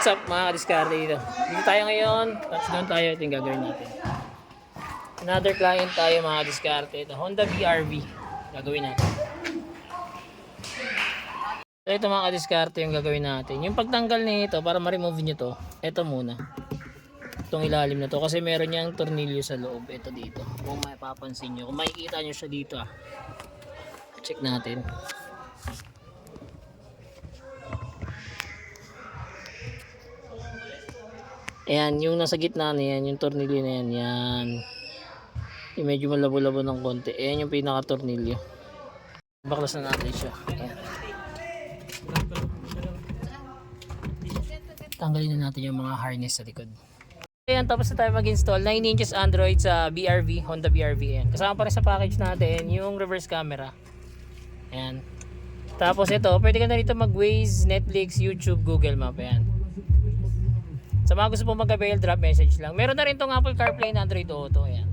What's up mga kadiskarte dito? Dito tayo ngayon, touchdown tayo, ito yung gagawin natin. Another client tayo mga kadiskarte. Ito, Honda BRV. Gagawin natin. So ito mga kadiskarte yung gagawin natin. Yung pagtanggal nito para ma-remove nyo to, ito muna. Itong ilalim na to kasi meron niyang tornilyo sa loob. Ito dito. Kung mapapansin nyo. Kung makikita nyo siya dito check natin. Ayan, yung nasa gitna na yan, yung tornilyo na yan, yan. Yung medyo malabo-labo ng konti. Ayan yung pinaka-tornilyo. Baklas na natin siya. Ayan. Tanggalin na natin yung mga harness sa likod. Ayan, tapos na tayo mag-install. 9 inches Android sa BRV, Honda BRV. Ayan. Kasama pa rin sa package natin yung reverse camera. Ayan. Tapos ito, pwede ka na rito mag-Waze, Netflix, YouTube, Google Map. Ayan. Sa mga gusto pong mag-avail, drop message lang. Meron na rin tong Apple CarPlay na Android Auto. Ayan.